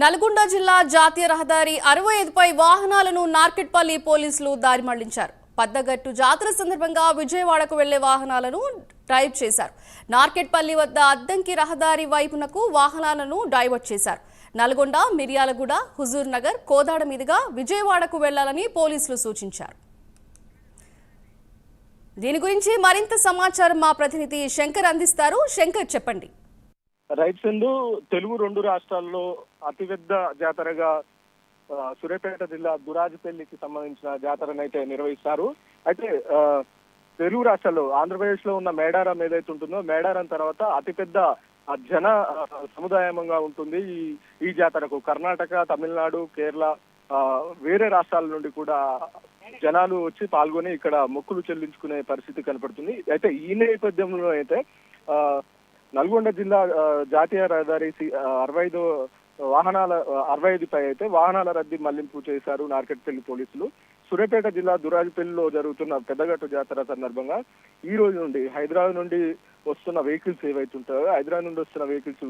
నల్గొండ జిల్లా జాతీయ రహదారి 65పై వాహనాలను నార్కెట్పల్లి పోలీసులు దారి మళ్లించారు. పద్దగట్టు జాతర సందర్భంగా విజయవాడకు వెళ్లే వాహనాలను డ్రైవ్ చేశారు. నార్కెట్పల్లి వద్ద అద్దంకి రహదారి వైపునకు వాహనాలను డైవర్ట్ చేశారు. నల్గొండ, మిర్యాలగూడ, హుజూర్ నగర్, కోదాడ మీదుగా విజయవాడకు వెళ్లాలని పోలీసులు సూచించారు. దీని గురించి మరింత సమాచారం మా ప్రతినిధి శంకర్ అందిస్తారు. శంకర్, చెప్పండి. రైట్ సింధు, తెలుగు రెండు రాష్ట్రాల్లో అతిపెద్ద జాతరగా సూర్యాపేట జిల్లా దురాజపల్లికి సంబంధించిన జాతరనైతే నిర్వహిస్తారు. అయితే తెలుగు రాష్ట్రాల్లో ఆంధ్రప్రదేశ్ లో ఉన్న మేడారం ఏదైతే ఉంటుందో, మేడారం తర్వాత అతిపెద్ద జన సముదాయంగా ఉంటుంది ఈ జాతరకు. కర్ణాటక, తమిళనాడు, కేరళ, వేరే రాష్ట్రాల నుండి కూడా జనాలు వచ్చి పాల్గొని ఇక్కడ మొక్కులు చెల్లించుకునే పరిస్థితి కనపడుతుంది. అయితే ఈ నేపథ్యంలో అయితే నల్గొండ జిల్లా జాతీయ రహదారి 65పై అయితే వాహనాల రద్దీ మళ్లింపు చేశారు నార్కెట్పల్లి పోలీసులు. సూర్యాపేట జిల్లా దురాజపల్లిలో జరుగుతున్న పెద్దగట్టు జాతర సందర్భంగా ఈ రోజు నుండి హైదరాబాద్ నుండి వస్తున్న వెహికల్స్ ఏవైతే ఉంటాయో, హైదరాబాద్ నుండి వస్తున్న వెహికల్స్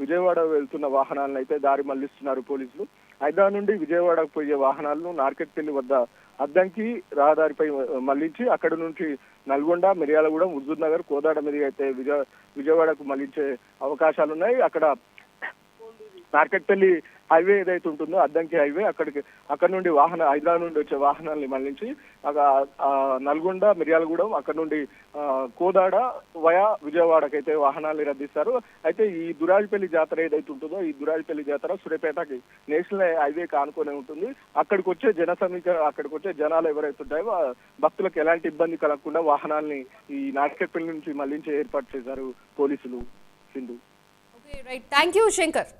విజయవాడ వెళ్తున్న వాహనాలను అయితే దారి మళ్లిస్తున్నారు పోలీసులు. హైదరాబాద్ నుండి విజయవాడకు పోయే వాహనాలను నార్కెట్పల్లి వద్ద అద్దంకి రహదారిపై మళ్లించి అక్కడ నుంచి నల్గొండ, మిర్యాలగూడెం, హుజూర్ నగర్, కోదాడ మీదుగా అయితే విజయవాడకు మళ్లించే అవకాశాలున్నాయి. అక్కడ నార్కెట్పల్లి హైవే ఏదైతే ఉంటుందో, అద్దంకి హైవే, అక్కడ నుండి హైదరాబాద్ నుండి వచ్చే వాహనాలని మళ్లించి నల్గొండ, మిర్యాలగూడెం, అక్కడ నుండి కోదాడ వయా విజయవాడకైతే వాహనాలు రద్దిస్తారు. అయితే ఈ దురాజపల్లి జాతర ఏదైతే ఉంటుందో, ఈ దురాజపల్లి జాతర సూర్యాపేటకి నేషనల్ హైవే కానుకొని ఉంటుంది. అక్కడికి వచ్చే జనాలు ఎవరైతే ఉంటాయో భక్తులకు ఎలాంటి ఇబ్బంది కలగకుండా వాహనాల్ని ఈ నార్కెట్పల్లి నుంచి మళ్లించి ఏర్పాటు చేశారు పోలీసులు. సింధు. Thank you Shankar.